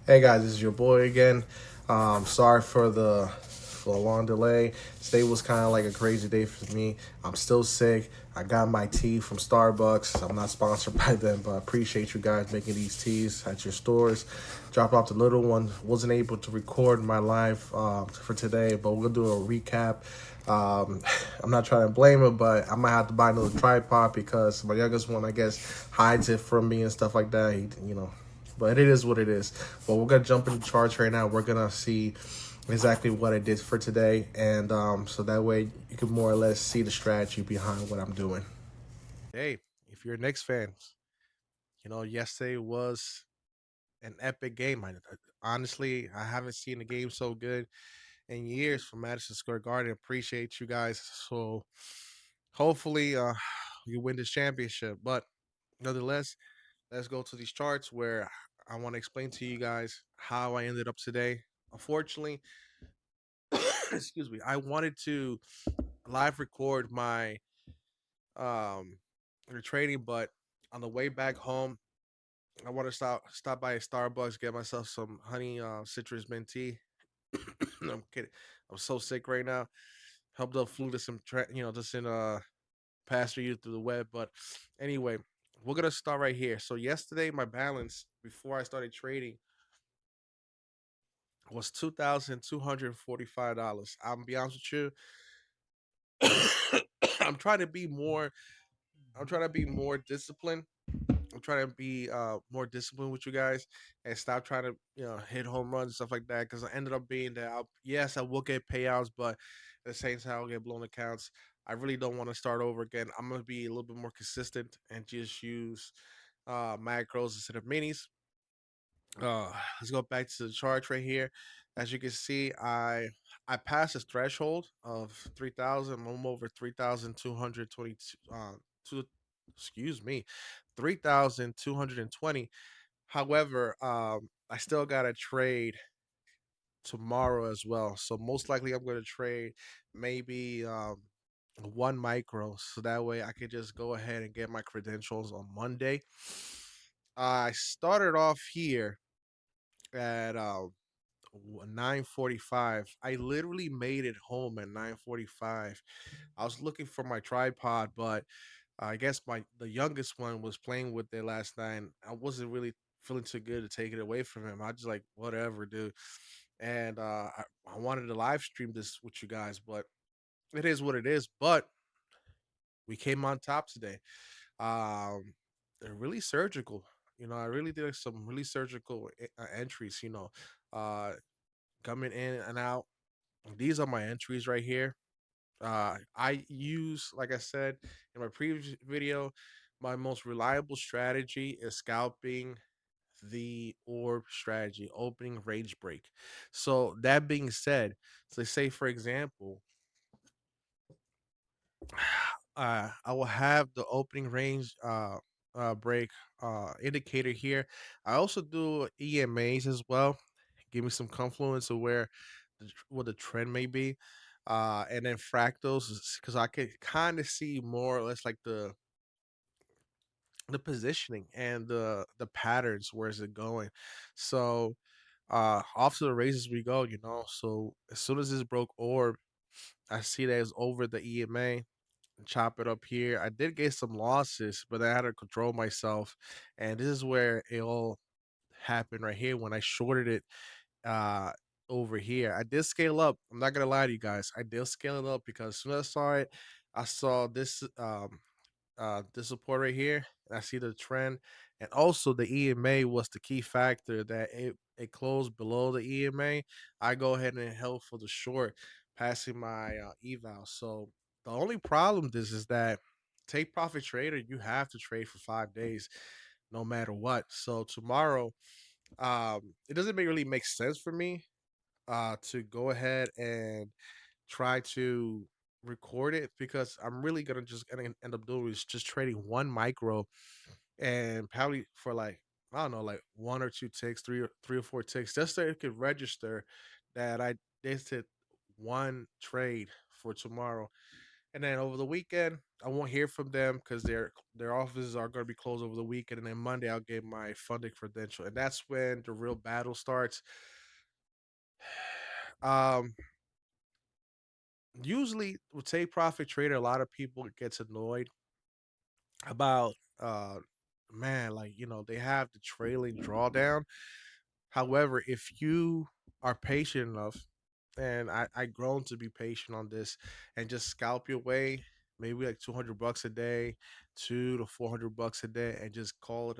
Hey guys, this is your boy again. Sorry for the long delay. Today was kind of like a crazy day for me. I'm still sick. I got my tea from Starbucks. I'm not sponsored by them, but I appreciate you guys making these teas at your stores. Drop off the little one. Wasn't able to record my live for today, but we'll do a recap. Um, I'm not trying to blame him, but I might have to buy another tripod because my youngest one, I guess, hides it from me and stuff like that. But it is what it is. But we're gonna jump into charts right now. We're gonna see exactly what I did for today, and so that way you can more or less see the strategy behind what I'm doing. Hey, if you're a Knicks fan, yesterday was an epic game. Honestly, I haven't seen a game so good in years from Madison Square Garden. Appreciate you guys. So hopefully, you win this championship. But nonetheless, let's go to these charts where I want to explain to you guys how I ended up today. Unfortunately, excuse me, I wanted to live record my um trading, but on the way back home, I want to stop by a Starbucks, get myself some honey citrus mint tea. No, I'm kidding. I'm so sick right now. Hope the flu doesn't just in pastor you through the web. But anyway, we're gonna start right here. So yesterday, my balance before I started trading was $2,245. I'm be honest with you. I'm trying to be more. I'm trying to be more disciplined. I'm trying to be more disciplined with you guys and stop trying to hit home runs and stuff like that. Because I ended up being that. Yes, I will get payouts, but at the same time, I'll get blown accounts. I really don't want to start over again. I'm gonna be a little bit more consistent and just use macros instead of minis. Let's go back to the chart right here. As you can see, I passed the threshold of 3,000. I'm over 3,222. Two, excuse me, 3,220. However, I still got to trade tomorrow as well. So most likely, I'm going to trade maybe one micro, so that way I could just go ahead and get my credentials on Monday. I started off here at 9:45. I literally made it home at 9:45. I was looking for my tripod, but I guess the youngest one was playing with it last night. And I wasn't really feeling too good to take it away from him. I just like whatever, dude. And I wanted to live stream this with you guys, but it is what it is. But we came on top today. They're really surgical. I really did some really surgical entries. Uh, coming in and out. These are my entries right here. I use, like I said in my previous video, my most reliable strategy is scalping the orb strategy, opening range break. So that being said, so say for example, I will have the opening range break indicator here. I also do EMAs as well. Give me some confluence of where what the trend may be. And then fractals because I could kind of see more or less like the positioning and the patterns, where is it going. So off to the races we go. So as soon as this broke orb, I see that it's over the EMA, chop it up here. I did get some losses, but I had to control myself. And this is where it all happened right here when I shorted it uh over here. I did scale up. I'm not gonna lie to you guys. I did scale it up because as soon as I saw it, I saw this support right here, and I see the trend. And also the EMA was the key factor that it closed below the EMA. I go ahead and held for the short, passing my eval. So the only problem is that take profit trader, you have to trade for 5 days no matter what. So tomorrow, it doesn't really make sense for me to go ahead and try to record it because I'm really gonna end up doing is just trading one micro and probably for like I don't know, like one or two ticks, three or four ticks, just so it could register that I did one trade for tomorrow. And then over the weekend, I won't hear from them because their offices are going to be closed over the weekend. And then Monday, I'll get my funding credential, and that's when the real battle starts. Um, Usually with take profit trader, a lot of people gets annoyed about man, like they have the trailing drawdown. However, if you are patient enough, and I grown to be patient on this, and just scalp your way, maybe like $200 a day, 200 to 400 bucks a day, and just call it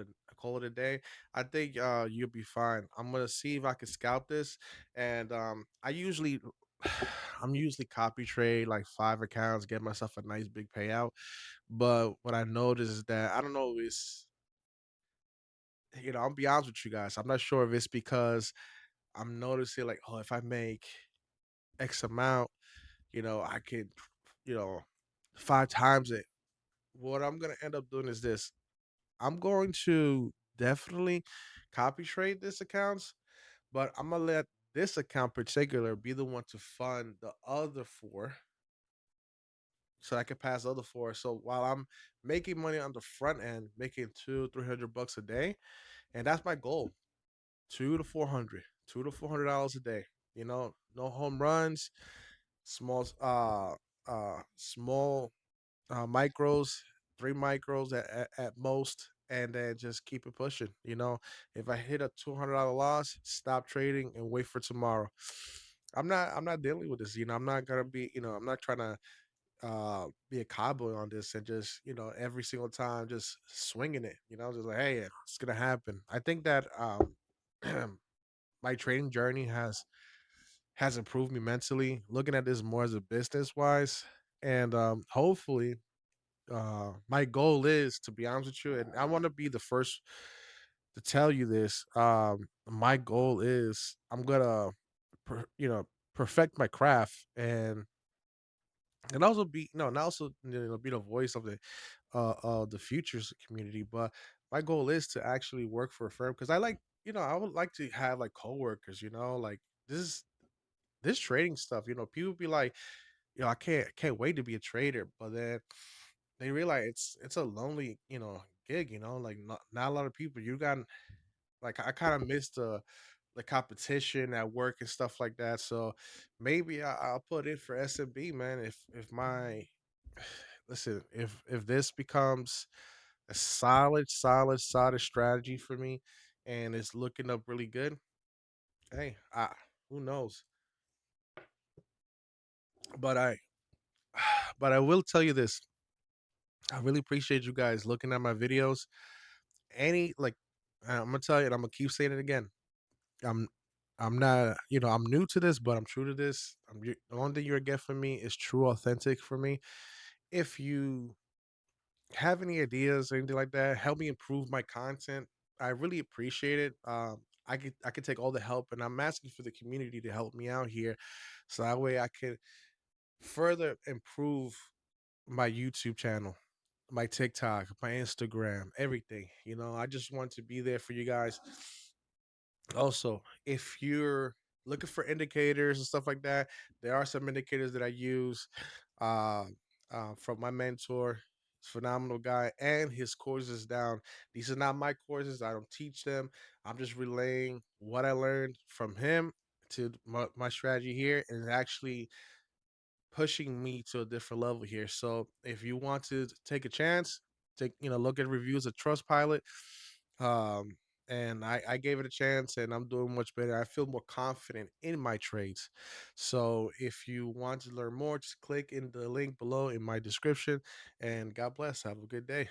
a day. I think you'll be fine. I'm gonna see if I can scalp this, and I'm usually copy trade like 5 accounts, get myself a nice big payout. But what I noticed is that I don't know, I'll be honest with you guys. I'm not sure if it's because I'm noticing like, oh, if I make X amount, I could, you know, 5 times it. What I'm gonna end up doing is this. I'm going to definitely copy trade this accounts, but I'm gonna let this account particular be the one to fund the other four, so I can pass the other four. So while I'm making money on the front end, making 200 to 300 bucks a day, and that's my goal, 200 to 400 dollars a day. No home runs, small small micros, 3 micros at most, and then just keep it pushing. If I hit a $200 loss, stop trading and wait for tomorrow. I'm not dealing with this. I'm not gonna be. I'm not trying to be a cowboy on this and just every single time just swinging it. Just like, hey, it's gonna happen. I think that my trading journey has improved me mentally, looking at this more as a business wise, and hopefully, my goal is, to be honest with you, and I want to be the first to tell you this. My goal is I'm gonna, per, you know, perfect my craft, and also be no, and also be the voice of the futures community. But my goal is to actually work for a firm because I would like to have like coworkers. Like this this trading stuff. People be like, I can't wait to be a trader, but then they realize it's a lonely, gig, like not a lot of people. You got like I kind of miss the competition at work and stuff like that. So maybe I'll put in for SMB, man. If my listen, if this becomes a solid strategy for me, and it's looking up really good, hey, who knows? But I will tell you this. I really appreciate you guys looking at my videos. Any like, I'm gonna tell you, and I'm gonna keep saying it again. I'm I'm not, I'm new to this, but I'm true to this. The only thing you're gonna get from me is true, authentic for me. If you have any ideas or anything like that, help me improve my content. I really appreciate it. I could take all the help, and I'm asking for the community to help me out here, so that way I can further improve my YouTube channel, my TikTok, my Instagram, everything. I just want to be there for you guys. Also, if you're looking for indicators and stuff like that, there are some indicators that I use uh, from my mentor, phenomenal guy, and his courses down. These are not my courses. I don't teach them. I'm just relaying what I learned from him to my strategy here, and it's actually pushing me to a different level here. So if you want to take a chance, look at reviews of Trustpilot. Um, and I gave it a chance, and I'm doing much better. I feel more confident in my trades. So if you want to learn more, just click in the link below in my description. And God bless. Have a good day.